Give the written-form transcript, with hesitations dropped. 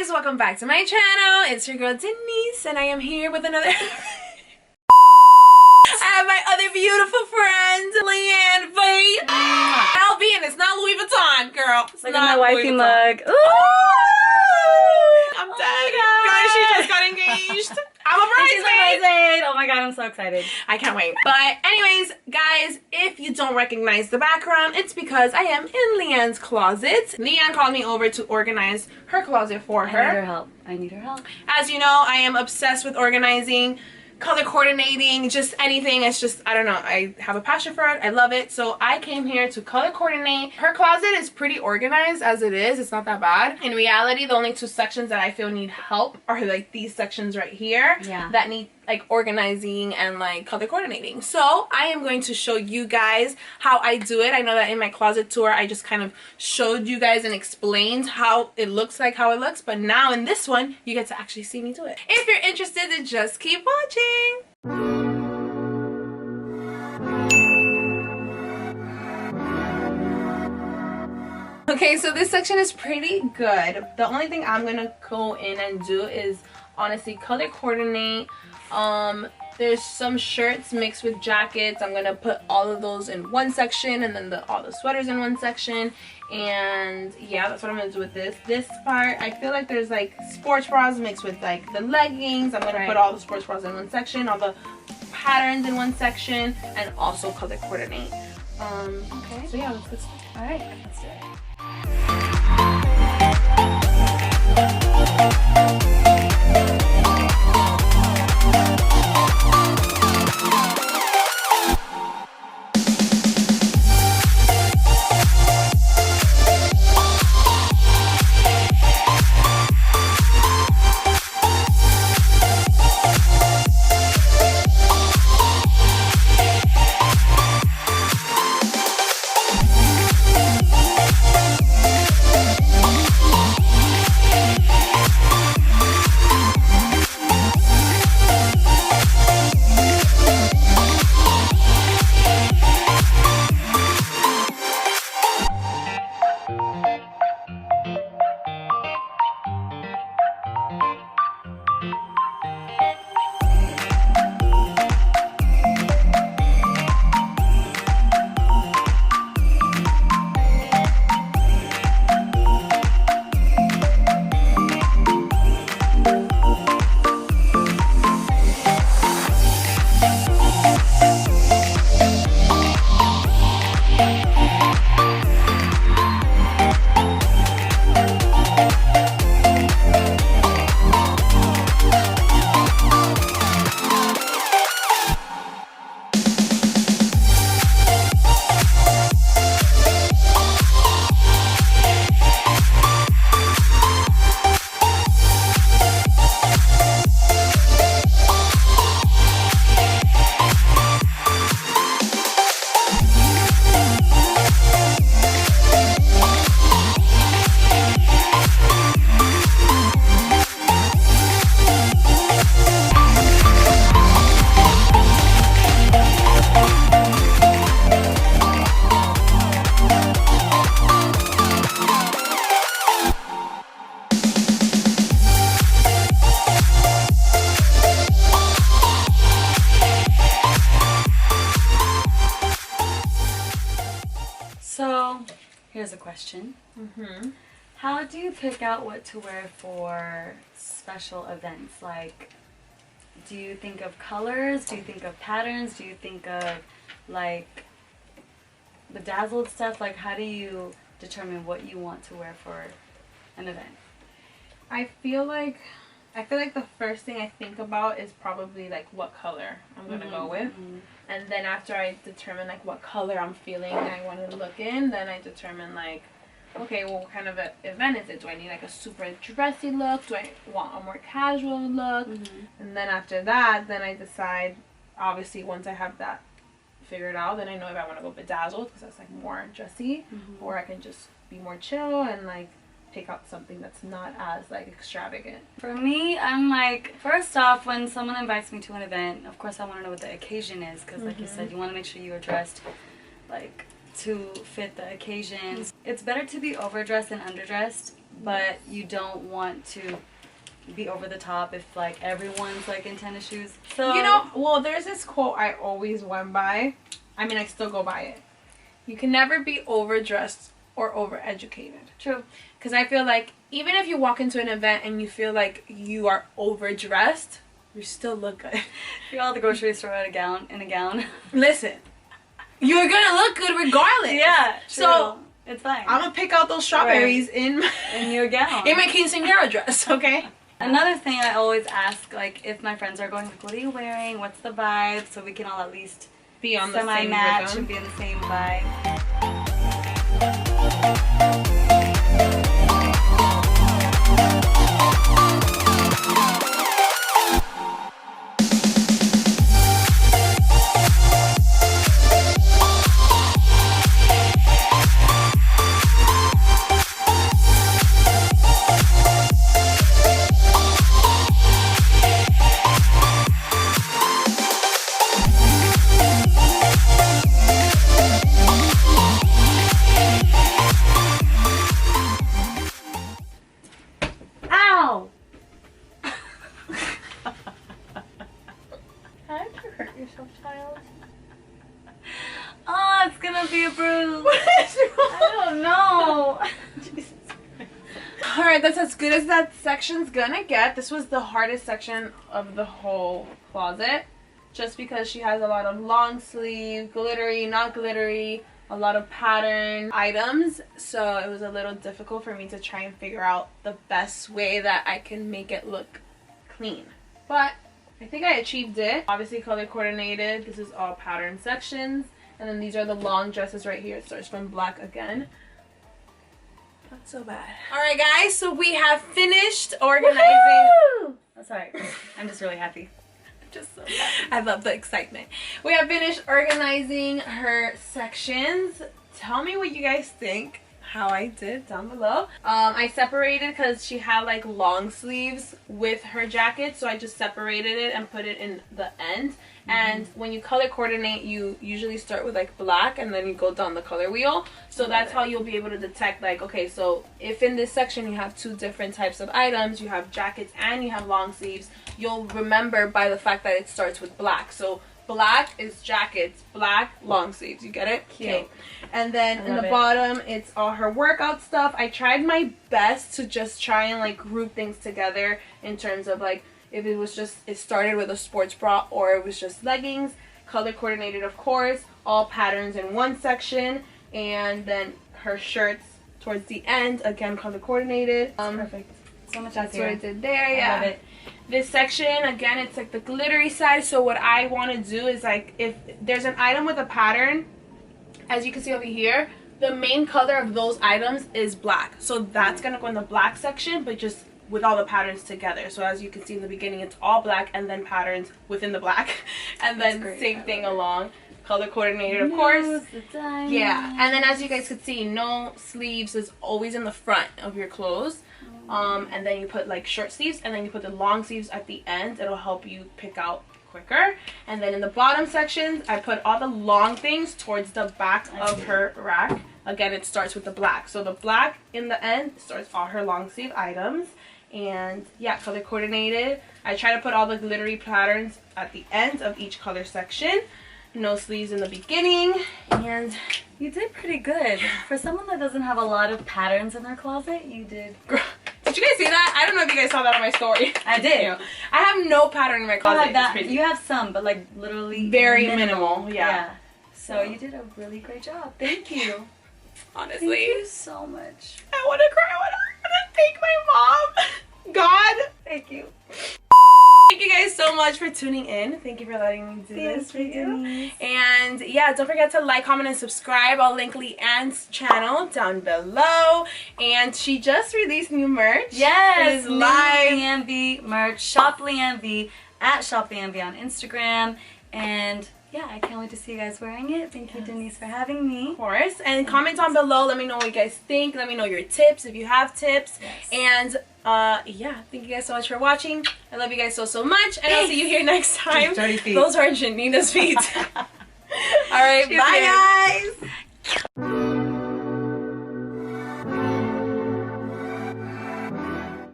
guys, welcome back to my channel. It's your girl Denise and I am here with another I have my other beautiful friend Liane. Albion, it's not Louis Vuitton, girl. It's Look not at my wifey Louis mug. Vuitton. I'm dead. Oh guys, she just got engaged. I'm a bridesmaid. Oh my god, I'm so excited. I can't wait. But anyways, guys, if you don't recognize the background, it's because I am in Liane's closet. Liane called me over to organize her closet for her. I need her help. I need her help. As you know, I am obsessed with organizing, color coordinating, just anything. It's just, I don't know, I have a passion for it. I love it. So I came here to color coordinate. Her closet is pretty organized as it is. It's not that bad. In reality, the only two sections that I feel need help are like these sections right here that need like organizing and like color coordinating. So I am going to show you guys how I do it. I know that in my closet tour I just kind of showed you guys and explained how it looks, but now in this one you get to actually see me do it. If you're interested, then just keep watching. Okay, so this section is pretty good. The only thing I'm gonna go in and do is honestly color coordinate. There's some shirts mixed with jackets. I'm gonna put all of those in one section and then all the sweaters in one section. And yeah, that's what I'm gonna do with this part. I feel like there's like sports bras mixed with like the leggings. I'm gonna put all the sports bras in one section, all the patterns in one section, and also color coordinate. Okay, so yeah, let's get started. All right, let's do it. So, here's a question. How do you pick out what to wear for special events? Like, do you think of colors? Do you think of patterns? Do you think of, like, bedazzled stuff? Like, how do you determine what you want to wear for an event? I feel like the first thing I think about is probably like what color I'm gonna go with. And then after I determine like what color I'm feeling and I want to look in, then I determine like, okay, well, what kind of an event is it? Do I need like a super dressy look? Do I want a more casual look? And then after that, then I decide, obviously once I have that figured out, then I know if I want to go bedazzled because that's like more dressy, or I can just be more chill and like pick out something that's not as like extravagant. For me, I'm like, first off, when someone invites me to an event, of course I want to know what the occasion is, because like you said, you want to make sure you are dressed like to fit the occasion. It's better to be overdressed than underdressed, but you don't want to be over the top if like everyone's like in tennis shoes. So You know, well, there's this quote I always went by. I mean, I still go by it. You can never be overdressed or overeducated. true. Because I feel like even if you walk into an event and you feel like you are overdressed, you still look good. You go to the grocery store in a gown. Listen, you're gonna look good regardless. Yeah, true. So it's fine. I'm gonna pick out those strawberries in your gown. my quinceañera dress, okay? Another thing I always ask, like, if my friends are going, like, what are you wearing? What's the vibe? So we can all at least Be on the same semi-match rhythm. and be in the same vibe. Ow! How did you hurt yourself, child? Oh, it's gonna be a bruise. What is wrong? I don't know. Jesus. Alright, that's as good as that section's gonna get. This was the hardest section of the whole closet. Just because she has a lot of long sleeve, glittery, not glittery, a lot of pattern items. So it was a little difficult for me to try and figure out the best way that I can make it look clean. But I think I achieved it. Obviously color coordinated. This is all pattern sections. And then these are the long dresses right here. It starts from black again. Not so bad. Alright guys, so we have finished organizing. Oh, sorry. I'm just really happy. Just so happy. I love the excitement. We have finished organizing her sections. Tell me what you guys think. How I did down below. I separated because she had like long sleeves with her jacket, so I just separated it and put it in the end. And when you color coordinate, you usually start with like black and then you go down the color wheel. So that's how you'll be able to detect like, okay, so if in this section you have two different types of items, you have jackets and you have long sleeves, you'll remember by the fact that it starts with black. So black is jackets, black long sleeves. You get it? Cute. Okay. And then in the bottom, it's all her workout stuff. I tried my best to just try and like group things together in terms of like if it was just, it started with a sports bra or it was just leggings. Color coordinated, of course. All patterns in one section. And then her shirts towards the end, again color coordinated. Perfect. So much That's easier. what I did there, yeah. I love it. This section, again, it's like the glittery side. So what I want to do is like, if there's an item with a pattern, as you can see over here, the main color of those items is black. So that's going to go in the black section, but just with all the patterns together. So as you can see in the beginning, it's all black and then patterns within the black. And then same thing along. Color coordinated, of course. Yeah. And then as you guys could see, no sleeves is always in the front of your clothes. And then you put like short sleeves and then you put the long sleeves at the end. It'll help you pick out quicker. And then in the bottom sections, I put all the long things towards the back of her rack. Again, it starts with the black. So the black in the end starts all her long sleeve items. And yeah, color coordinated. I try to put all the glittery patterns at the end of each color section. No sleeves in the beginning. And you did pretty good. For someone that doesn't have a lot of patterns in their closet, you did. Did you guys see that? I don't know if you guys saw that on my story. I did. You know, I have no pattern in my closet. That, you have some, but like literally very minimal. Yeah. So you did a really great job. Thank you. Honestly. Thank you so much. I want to cry. I want to thank my mom. God. Thank you. Thank you guys so much for tuning in. Thank you for letting me do this for you. Denise. And yeah, don't forget to like, comment, and subscribe. I'll link Liane's channel down below. And she just released new merch. Yes, It is live. Liane V merch. Shop Liane V at Shop Liane V on Instagram. And yeah, I can't wait to see you guys wearing it. Thank you, Denise, for having me. Of course. And comment down below. Let me know what you guys think. Let me know your tips if you have tips. Yes. And yeah, thank you guys so much for watching. I love you guys so much. And I'll see you here next time. Dirty feet. Those are Janina's feet. All right, She's bye here. guys.